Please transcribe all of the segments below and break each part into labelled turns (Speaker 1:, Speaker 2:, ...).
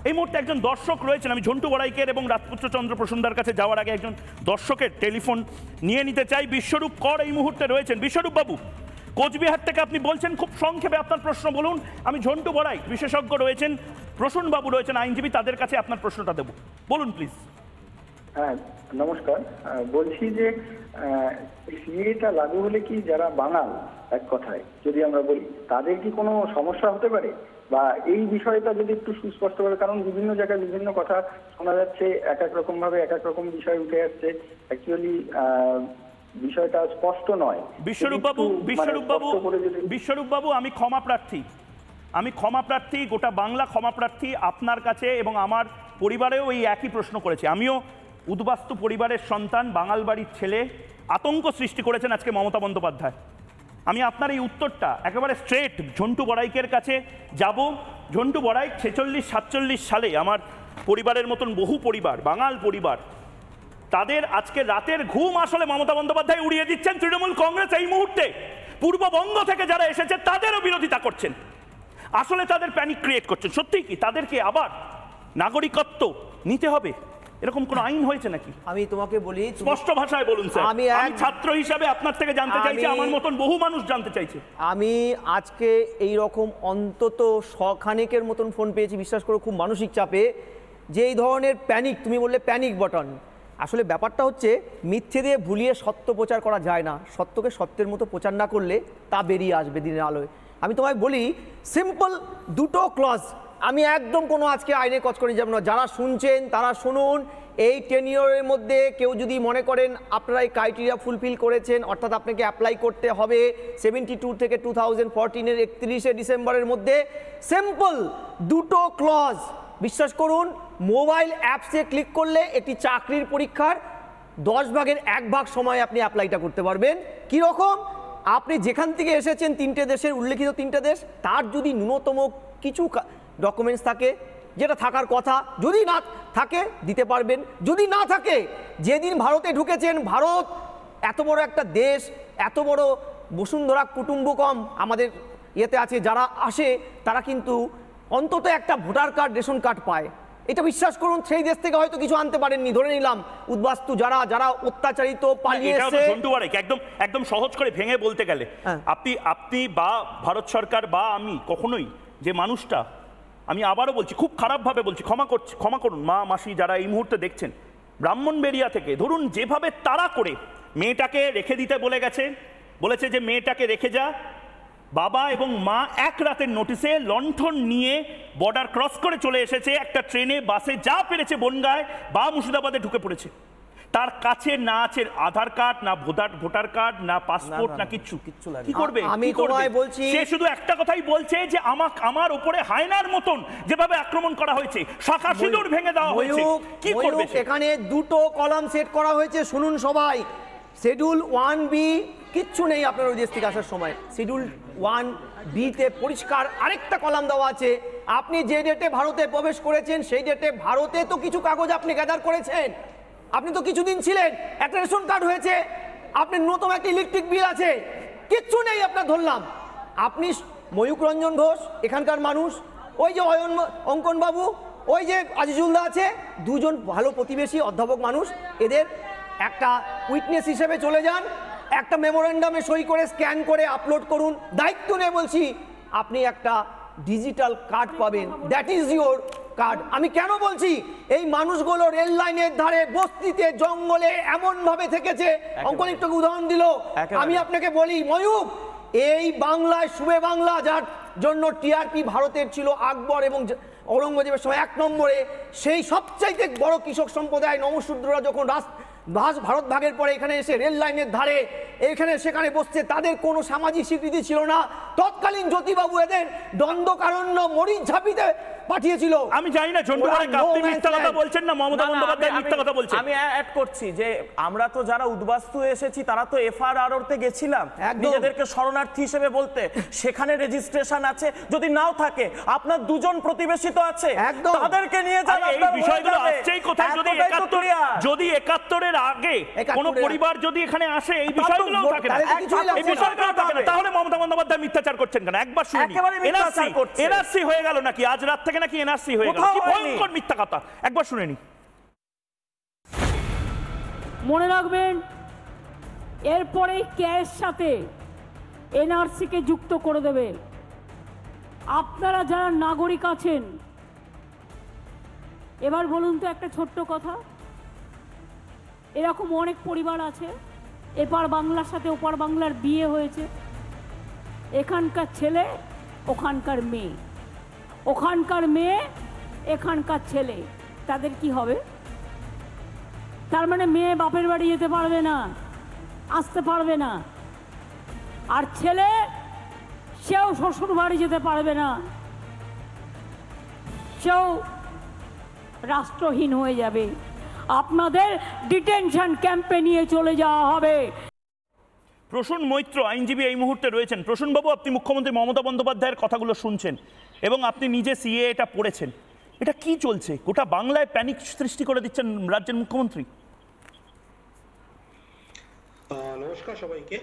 Speaker 1: এই মুহূর্তে একজন দর্শক রয়েছেন, আমি ঝন্টু বড়াইকের এবং রাজপুত্র চন্দ্র প্রসন্দার কাছে যাওয়ার আগে একজন দর্শকের টেলিফোন নিয়ে নিতে চাই। বিশ্বরূপ কর এই মুহূর্তে রয়েছেন। বিশ্বরূপ বাবু, কোচবিহার থেকে আপনি বলছেন, খুব সংক্ষেপে আপনার প্রশ্ন বলুন। আমি ঝন্টু বড়াই, বিশেষজ্ঞ রয়েছেন, প্রসূন বাবু রয়েছেন আইনজীবী, তাদের কাছে আপনার প্রশ্নটা দেব, বলুন প্লিজ।
Speaker 2: হ্যাঁ নমস্কার, বলছি যে সিএটা লাগু হলে কি যারা বাঙাল এক কথায় যদি আমরা বলি তাদের কি কোনো সমস্যা হতে পারে, বা এই বিষয়টা যদি একটু সুস্পষ্ট করে, কারণ বিভিন্ন জায়গায় বিভিন্ন কথা শোনা যাচ্ছে, এক এক রকম ভাবে এক এক রকম বিষয় উঠে আসছে, অ্যাকচুয়ালি বিষয়টা স্পষ্ট নয়।
Speaker 1: বিশ্বরূপ বাবু আমি ক্ষমা প্রার্থী, গোটা বাংলা ক্ষমা প্রার্থী আপনার কাছে, এবং আমার পরিবারেও এই একই প্রশ্ন করেছে। আমিও উদ্বাস্তু পরিবারের সন্তান, বাঙাল বাড়ির ছেলে। আতঙ্ক সৃষ্টি করেছেন আজকে মমতা বন্দ্যোপাধ্যায়। আমি আপনার এই উত্তরটা একেবারে স্ট্রেট ঝন্টু বড়াইকের কাছে যাব। ঝন্টু বড়াইক 46-47 সালে আমার পরিবারের মতন বহু পরিবার, বাঙাল পরিবার, তাদের আজকে রাতের ঘুম আসলে মমতা বন্দ্যোপাধ্যায় উড়িয়ে দিচ্ছেন। তৃণমূল কংগ্রেস এই মুহূর্তে পূর্ববঙ্গ থেকে যারা এসেছে তাদেরও বিরোধিতা করছেন, আসলে তাদের প্যানিক ক্রিয়েট করছেন। সত্যি কি তাদেরকে আবার নাগরিকত্ব নিতে হবে, এরকম কোন আইন হয়েছে নাকি?
Speaker 3: আমি তোমাকে বলি,
Speaker 1: স্পষ্ট ভাষায় বলুন স্যার। আমি ছাত্র হিসাবে আপনার থেকে জানতে চাইছি, আমার মতন বহু মানুষ জানতে চাইছে।
Speaker 3: আমি আজকে এই রকম অন্তত শখানেকের মতন ফোন পেয়েছি, বিশ্বাস করো, খুব মানসিক চাপে, যে এই ধরনের প্যানিক, তুমি বললে প্যানিক বাটন, আসলে ব্যাপারটা হচ্ছে মিথ্যে দিয়ে ভুলিয়ে সত্য প্রচার করা যায় না। সত্যকে সত্যের মতো প্রচার না করলে তা বেরিয়ে আসবে দিনের আলোয়। আমি তোমায় বলি সিম্পল দুটো ক্লজ, আমি একদম কোনো আজকে আইনে কচ করে যাব না। যারা শুনছেন তারা শুনুন, এই 10 ইয়ারের মধ্যে কেউ যদি মনে করেন আপনারা এই ক্রাইটেরিয়া ফুলফিল করেছেন, অর্থাৎ আপনাকে অ্যাপ্লাই করতে হবে 72 থেকে 2014-এর 31শে ডিসেম্বরের মধ্যে, সিম্পল দুটো ক্লজ, বিশ্বাস করুন, মোবাইল অ্যাপসে ক্লিক করলে এটি চাকরির পরীক্ষার 10 ভাগের 1 ভাগ সময় আপনি অ্যাপ্লাইটা করতে পারবেন। কীরকম? আপনি যেখান থেকে এসেছেন 3টে দেশের উল্লেখিত 3টে দেশ, তার যদি ন্যূনতম কিছু ডকুমেন্টস থাকে, যেটা থাকার কথা, যদি না থাকে দিতে পারবেন, যদি না থাকে যেদিন ভারতে ঢুকেছেন, ভারত এত বড় একটা দেশ, এত বড় বসুন্ধরা কুটুম্বকম আমাদের ইয়েতে আছে, যারা আসে তারা কিন্তু অন্তত একটা ভোটার কার্ড, রেশন কার্ড পায়। এটা বিশ্বাস করুন, সেই দেশ থেকে হয়তো কিছু আনতে পারেননি, ধরে নিলাম উদ্বাস্তু যারা যারা অত্যাচারিত পালিয়েছে।
Speaker 1: একদম সহজ করে ভেঙে বলতে গেলে আপনি বা ভারত সরকার বা আমি কখনোই যে মানুষটা, আমি আবারও বলছি, খুব খারাপভাবে বলছি, ক্ষমা করুন মা মাসি যারা এই মুহূর্তে দেখছেন, ব্রাহ্মণবেড়িয়া থেকে ধরুন যেভাবে তাড়া করে মেয়েটাকে রেখে দিতে বলেছে যে মেয়েটাকে রেখে যা, বাবা এবং মা এক রাতের নোটিশে লণ্ঠন নিয়ে বর্ডার ক্রস করে চলে এসেছে, একটা ট্রেনে বাসে যা পেরেছে বনগাঁয় বা মুর্শিদাবাদে ঢুকে পড়েছে। তার কাছে না আছে আধার কার্ড, না ভোটার কার্ড, না পাসপোর্ট, না কিচ্ছু। কি করবে?
Speaker 3: আমি তোমায় বলছি,
Speaker 1: সে শুধু একটা কথাই বলছে যে আমার উপরে হায়নার মতন যেভাবে আক্রমণ করা হয়েছে, শাখা সিঁদুর ভেঙে দেওয়া হয়েছে, কি করবে?
Speaker 3: এখানে দুটো কলাম সেট করা হয়েছে, শুনুন সবাই। শিডিউল 1B কিচ্ছু নেই আপনার ওই দেশ থেকে আসার সময়। শিডিউল 1B-তে পরিষ্কার আরেকটা কলাম দেওয়া আছে, আপনি যে ডেটে ভারতে প্রবেশ করেছেন সেই ডেটে ভারতে তো কিছু কাগজ আপনি গ্যাদার করেছেন, আপনি তো কিছুদিন ছিলেন, একটা রেশন কার্ড হয়েছে, আপনার নতুন একটা ইলেকট্রিক বিল আছে, কিচ্ছু নেই আপনার। ধরলাম আপনি ময়ূক রঞ্জন ঘোষ এখানকার মানুষ, ওই যে অঙ্কন বাবু, ওই যে আজিজুলদা আছে, দুজন ভালো প্রতিবেশী অধ্যাপক মানুষ, এদের একটা উইটনেস হিসেবে চলে যান, একটা মেমোরেন্ডামে সই করে স্ক্যান করে আপলোড করুন, দায়িত্ব নিয়ে বলছি, আপনি একটা ডিজিটাল কার্ড পাবেন, দ্যাট ইজ ইউর কার্ড। আমি কেন বলছি, এই মানুষগুলো রেল লাইনের ধারে, বস্তিতে, জঙ্গলে এমন ভাবে থেকেছে। অঙ্কন একটু উদাহরণ দিল, আমি আপনাকে বলি ময়ূক, এই বাংলায় শুভে বাংলা, যার জন্য টিআরপি ভারতের ছিল আকবর এবং ঔরঙ্গজেবের সময় 1 নম্বরে, সেই সবচাইতে বড় কৃষক সম্প্রদায় নমশূদ্ররা যখন ভারত ভাগের পরে এখানে এসে রেল লাইনের ধারে এখানে সেখানে বসছে, তাদের কোনো সামাজিক স্বীকৃতি ছিল না। তৎকালীন জ্যোতিবাবু এদের দ্বন্দ্বকারণ্য মরিচ ঝাঁপিতে পাঠিয়েছিল।
Speaker 1: আমি জানি না ঝন্টু বড়াইক আপনি মিথ্যা কথা বলছেন না মমতা বন্দ্যোপাধ্যায় মিথ্যা কথা বলছেন।
Speaker 4: আমি অ্যাড করছি যে আমরা তো যারা উদ্বাস্তু এসেছি তারা তো এফআরআরতে গেছিলাম নিজেদেরকে শরণার্থী হিসেবে বলতে, সেখানে রেজিস্ট্রেশন আছে, যদি নাও থাকে আপনার দুজন প্রতিবেশী তো আছে, তাদেরকে নিয়ে যান।
Speaker 1: এই বিষয়গুলো আসছেই কোথায়? যদি 71-এর আগে কোন পরিবার যদি এখানে আসে, এই বিষয়গুলো থাকে না, এই বিষয়গুলো থাকে না, তাহলে মমতা বন্দ্যোপাধ্যায় মিথ্যাচার করছেন কেন? একবার শুনি, এনআরসি হয়ে গেল নাকি? আজ রাত থেকে আগে নাকি এনআরসি হয়ে গেল, কি ভয়ঙ্কর মিথ্যা কথা, একবার শুনে নি।
Speaker 5: মনে রাখবেন, এরপরে কেয়ের সাথে এনআরসিকে যুক্ত করে দেবে। আপনারা যারা নাগরিক আছেন, এবার বলুন তো একটা ছোট্ট কথা, এরকম অনেক পরিবার আছে, এপার বাংলার সাথে ওপার বাংলার বিয়ে হয়েছে, এখানকার ছেলে ওখানকার মেয়ে, ওখানকার মেয়ে এখানকার ছেলে, তাদের কি হবে? তার মানে মেয়ে বাপের বাড়ি যেতে পারবে না, আসতে পারবে না, আর ছেলে সেও শ্বশুর বাড়ি যেতে পারবে না, সেও রাষ্ট্রহীন হয়ে যাবে। আপনাদের ডিটেনশন ক্যাম্পে নিয়ে চলে যাওয়া হবে।
Speaker 1: প্রসূন মৈত্র আইনজীবী এই মুহূর্তে রয়েছেন। প্রসূনবাবু, আপনি মুখ্যমন্ত্রী মমতা বন্দ্যোপাধ্যায়ের কথাগুলো শুনছেন এবং আপনি নিজে সিএ এটা পড়েছেন, এটা কি চলছে? গোটা বাংলায় প্যানিক সৃষ্টি করে দিচ্ছেন রাজ্যের মুখ্যমন্ত্রী।
Speaker 6: নমস্কার সবাইকে।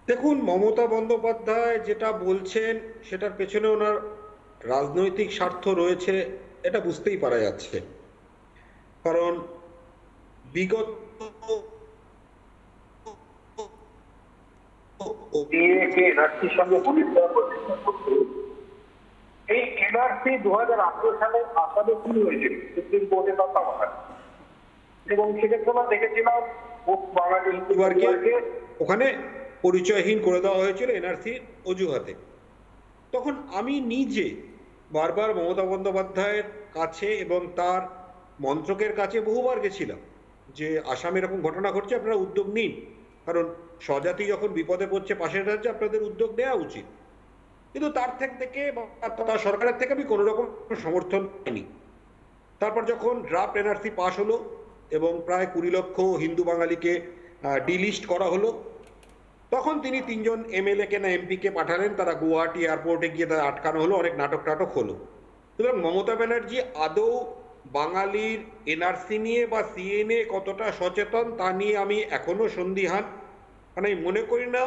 Speaker 6: দেখুন, মমতা বন্দ্যোপাধ্যায় যেটা বলছেন সেটার পেছনে ওনার রাজনৈতিক স্বার্থ রয়েছে, এটা বুঝতেই পারা যাচ্ছে। কারণ বিগত
Speaker 2: এই এনআরসি 2018 সালে আসামে শুরু হয়েছিল সুপ্রিম কোর্টে তত্ত্বাবধানে, এবং সেক্ষেত্রে আমরা দেখেছিলাম বাঙালি হিন্দুদেরকে
Speaker 6: ওখানে পরিচয়হীন করে দেওয়া হয়েছিল এনআরসির অজুহাতে। তখন আমি নিজে বারবার মমতা বন্দ্যোপাধ্যায়ের কাছে এবং তার মন্ত্রকের কাছে বহুবার গেছিলাম যে আসামে এরকম ঘটনা ঘটছে, আপনারা উদ্যোগ নিন, কারণ স্বজাতি যখন বিপদে পড়ছে পাশের রাজ্যে আপনাদের উদ্যোগ নেওয়া উচিত। কিন্তু তার থেকে তার সরকারের থেকে আমি কোনো রকম সমর্থন পাইনি। তারপর যখন ড্রাফট এনআরসি পাস হলো এবং প্রায় 20 লক্ষ হিন্দু বাঙালিকে ডিলিস্ট করা হলো, তখন তিনি 3 জন এমএলএ-কে না এমপি-কে পাঠালেন, তারা গুয়াহাটি এয়ারপোর্টে গিয়ে তারা আটকানো হলো, অনেক নাটক টাটক হলো। সুতরাং মমতা ব্যানার্জি আদৌ বাঙালির এনআরসি নিয়ে বা সিএ নিয়ে কতটা সচেতন তা নিয়ে আমি এখনো সন্দিহান। কারণ আমি মনে করি না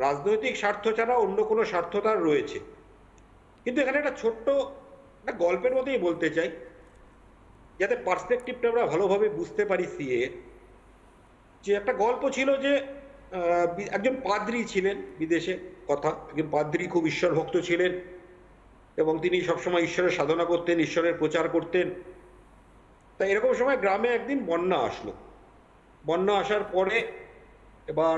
Speaker 6: রাজনৈতিক স্বার্থ ছাড়া অন্য কোনো স্বার্থ তার রয়েছে। কিন্তু এখানে একটা ছোট্ট একটা গল্পের মতোই বলতে চাই, যাতে পার্সপেক্টিভটা আমরা ভালোভাবে বুঝতে পারি সিএ। যে একটা গল্প ছিল যে একজন পাদ্রী ছিলেন বিদেশে, কথা একজন পাদ্রী খুব ঈশ্বর ভক্ত ছিলেন এবং তিনি সবসময় ঈশ্বরের সাধনা করতেন, ঈশ্বরের প্রচার করতেন। তা এরকম সময় গ্রামে একদিন বন্যা আসলো। বন্যা আসার পরে এবার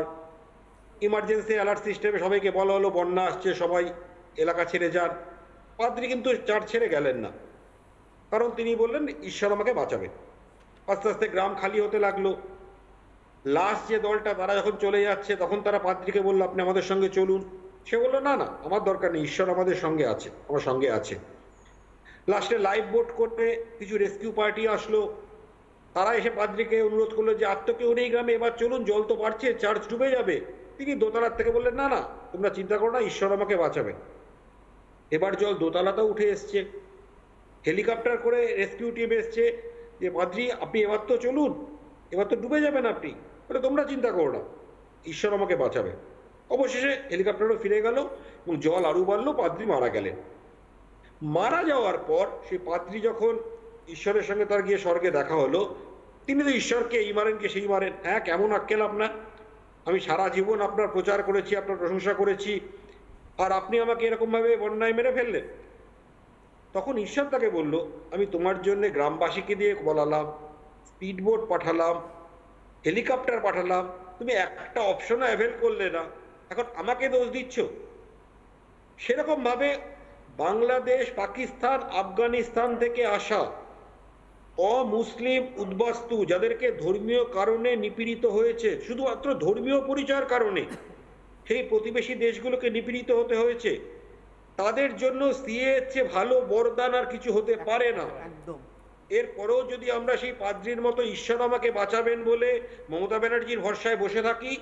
Speaker 6: ইমার্জেন্সি অ্যালার্ট সিস্টেমে সবাইকে বলা হলো বন্যা আসছে, সবাই এলাকা ছেড়ে যান। পাদ্রী কিন্তু চার্চ ছেড়ে গেলেন না, কারণ তিনি বললেন ঈশ্বর আমাকে বাঁচাবে। আস্তে আস্তে গ্রাম খালি হতে লাগলো। লাস্ট যে দলটা তারা যখন চলে যাচ্ছে তখন তারা পাদ্রীকে বললো আপনি আমাদের সঙ্গে চলুন। সে বললো না না, আমার দরকার নেই, ঈশ্বর আমাদের সঙ্গে আছে, আমার সঙ্গে আছে। লাস্টে লাইফ বোট করতে কিছু রেস্কিউ পার্টি আসলো, তারা এসে পাদ্রীকে অনুরোধ করলো যে আর তো কেউ নেই গ্রামে, এবার চলুন, জল তো বাড়ছে, চার্চ ডুবে যাবে। তিনি দোতলার থেকে বললেন না না, তোমরা চিন্তা করো না, ঈশ্বর আমাকে বাঁচাবে। এবার জল দোতলাতেও উঠে এসছে, হেলিকপ্টার করে রেস্কিউ টিম এসছে যে পাদ্রী আপনি এবার তো চলুন, এবার তো ডুবে যাবেন আপনি। বলে তোমরা চিন্তা করো না, ঈশ্বর আমাকে বাঁচাবে। অবশেষে হেলিকপ্টারও ফিরে গেল এবং জল আরও বাড়লো, পাদ্রী মারা গেলেন। মারা যাওয়ার পর সেই পাদ্রী যখন ঈশ্বরের সঙ্গে তার গিয়ে স্বর্গে দেখা হলো, তিনি তো ঈশ্বরকে এই মারেন কে সেই মারেন, হ্যাঁ কেমন আক্কেল আপনার, আমি সারা জীবন আপনার প্রচার করেছি, আপনার প্রশংসা করেছি, আর আপনি আমাকে এরকমভাবে বন্যায় মেরে ফেললেন। তখন ঈশ্বর তাকে বলল আমি তোমার জন্য গ্রামবাসীকে দিয়ে বলালাম, স্পিডবোট পাঠালাম, হেলিকপ্টার পাঠালাম, তুমি একটা অপশনও অ্যাভেল করলে না, এখন আমাকে দোষ দিচ্ছ। সেরকমভাবে বাংলাদেশ, পাকিস্তান, আফগানিস্তান থেকে আসা অমুসলিম উদ্বাস্তু যাদেরকে ধর্মীয় কারণে নিপীড়িত হয়েছে, শুধুমাত্র ধর্মীয় পরিচয়ের কারণে সেই প্রতিবেশী দেশগুলোকে নিপীড়িত হতে হয়েছে, তাদের জন্য সিএ চেয়ে ভালো বরদান আর কিছু হতে পারে না। এরপরেও যদি আমরা সেই পাদ্রীর মতো ঈশ্বর আমাকে বাঁচাবেন বলে মমতা ব্যানার্জির ভরসায় বসে থাকি,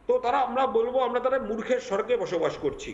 Speaker 6: তো আমরা বলবো আমরা তারা মূর্খের স্বর্গে বসবাস করছি।